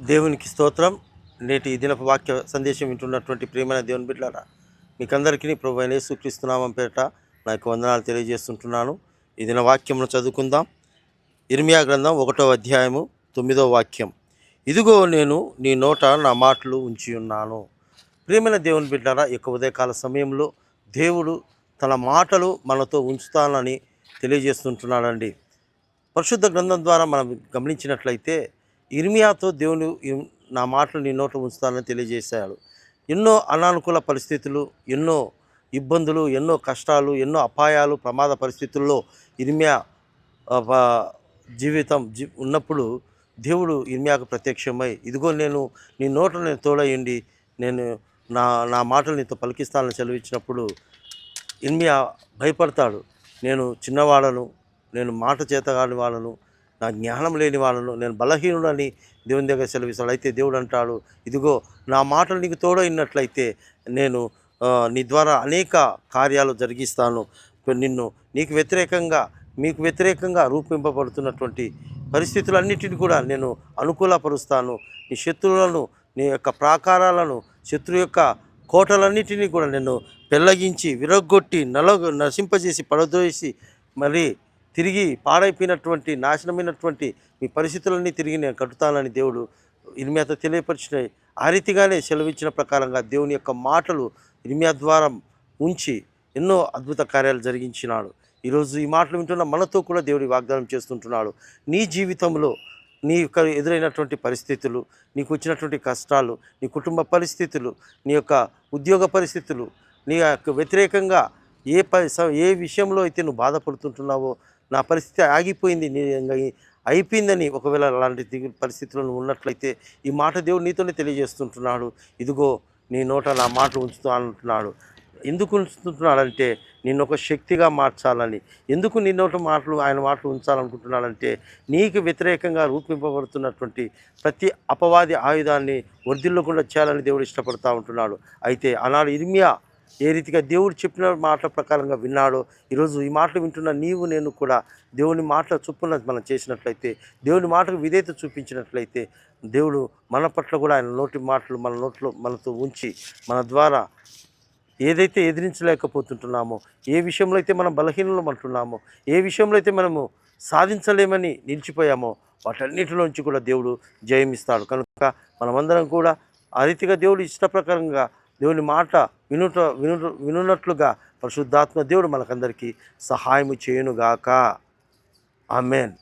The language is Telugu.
దేవునికి స్తోత్రం. నేటి దినపు వాక్య సందేశం వింటున్నటువంటి ప్రియమైన దేవుని బిడ్డలారా, మీకందరికీ ప్రభు అయిన యేసుక్రీస్తు నామం పేరిట నా యొక్క వందనాలు తెలియజేస్తుంటున్నాను. ఈ దిన వాక్యమును చదువుకుందాం. ఇర్మియా గ్రంథం 1వ అధ్యాయము 9వ వాక్యం. ఇదిగో నేను నీ నోట నా మాటలు ఉంచి ఉన్నాను. ప్రియమైన దేవుని బిడ్డలారా, ఈ యొక్క ఉదయకాల సమయంలో దేవుడు తన మాటలు మనతో ఉంచుతానని తెలియజేస్తుంటున్నాడండి. పరిశుద్ధ గ్రంథం ద్వారా మనం గమనించినట్లయితే ఇర్మియాతో దేవుని నా మాటలు నీ నోట ఉంచుతానని తెలియజేశాడు. ఎన్నో అనానుకూల పరిస్థితులు, ఎన్నో ఇబ్బందులు, ఎన్నో కష్టాలు, ఎన్నో అపాయాలు, ప్రమాద పరిస్థితుల్లో ఇర్మియా జీవితం ఉన్నప్పుడు దేవుడు ఇర్మియాకు ప్రత్యక్షమై, ఇదిగో నేను నీ నోట నేను తోడయ్యండి, నేను నా నా మాటలు నీతో పలికిస్తానని సెలవిచ్చినప్పుడు ఇర్మియా భయపడతాడు. నేను చిన్నవాడను, నేను మాట చేతగాని వాళ్ళను, నా జ్ఞానం లేని వాళ్ళను, నేను బలహీనుడని దేవుని దగ్గర సెలవిస్తాడు. అయితే దేవుడు అంటాడు, ఇదిగో నా మాటలు నీకు తోడైనట్లయితే నేను నీ ద్వారా అనేక కార్యాలు జరిగిస్తాను. మీకు వ్యతిరేకంగా రూపింపబడుతున్నటువంటి పరిస్థితులన్నిటిని కూడా నేను అనుకూలపరుస్తాను. నీ శత్రువులను, నీ యొక్క ప్రాకారాలను, శత్రు యొక్క కోటలన్నిటినీ కూడా నేను పెళ్ళగించి విరగ్గొట్టి నశింపజేసి పడదోసి మరి తిరిగి పాడైపోయినటువంటి నాశనమైనటువంటి మీ పరిస్థితులన్నీ తిరిగి నేను కట్టుతానని దేవుడు ఇర్మియాతో తెలియపరిచినాయి. ఆ రీతిగానే సెలవిచ్చిన ప్రకారంగా దేవుని యొక్క మాటలు ఇర్మియా ద్వారా ఉంచి ఎన్నో అద్భుత కార్యాలు జరిగించినాడు. ఈరోజు ఈ మాటలు వింటున్న మనతో కూడా దేవుడి వాగ్దానం చేస్తుంటున్నాడు. నీ జీవితంలో నీ యొక్క ఎదురైనటువంటి పరిస్థితులు, నీకు వచ్చినటువంటి కష్టాలు, నీ కుటుంబ పరిస్థితులు, నీ యొక్క ఉద్యోగ పరిస్థితులు, నీ యొక్క వ్యతిరేకంగా ఏ విషయంలో అయితే నువ్వు బాధపడుతుంటున్నావో, నా పరిస్థితి ఆగిపోయింది, అయిపోయిందని ఒకవేళ అలాంటి పరిస్థితుల్లో నువ్వు ఉన్నట్లయితే ఈ మాట దేవుడు నీతోనే తెలియజేస్తుంటున్నాడు. ఇదిగో నీ నోట నా మాటలు ఉంచుతూ అంటున్నాడు. ఎందుకు ఉంచుతుంటున్నాడంటే నిన్ను ఒక శక్తిగా మార్చాలని. ఎందుకు నీ నోట ఆయన మాటలు ఉంచాలనుకుంటున్నాడంటే నీకు వ్యతిరేకంగా రూపింపబడుతున్నటువంటి ప్రతి అపవాది ఆయుధాన్ని వర్ధిల్లకుండా చేయాలని దేవుడు ఇష్టపడుతూ ఉంటున్నాడు. అయితే ఆనాడు ఇర్మియా ఏ రీతిగా దేవుడు చెప్పిన మాటల ప్రకారంగా విన్నాడో, ఈరోజు ఈ మాటలు వింటున్న నీవు నేను కూడా దేవుని మాటల చొప్పున మనం చేసినట్లయితే, దేవుని మాటకు విధేయత చూపించినట్లయితే, దేవుడు మన పట్ల కూడా ఆయన నోటి మాటలు మన నోట్లో మనతో ఉంచి మన ద్వారా ఏదైతే ఎదిరించలేకపోతుంటున్నామో, ఏ విషయంలో అయితే మనం బలహీనలం అంటున్నామో, ఏ విషయంలో అయితే మనము సాధించలేమని నిలిచిపోయామో వాటన్నిటిలోంచి కూడా దేవుడు జయమిస్తాడు. కనుక మనమందరం కూడా ఆ రీతిగా దేవుడు ఇష్ట ప్రకారంగా దేవుని మాట వినున్నట్లుగా పరిశుద్ధాత్మ దేవుడు మనకందరికీ సహాయము చేయునుగాక. ఆమేన్.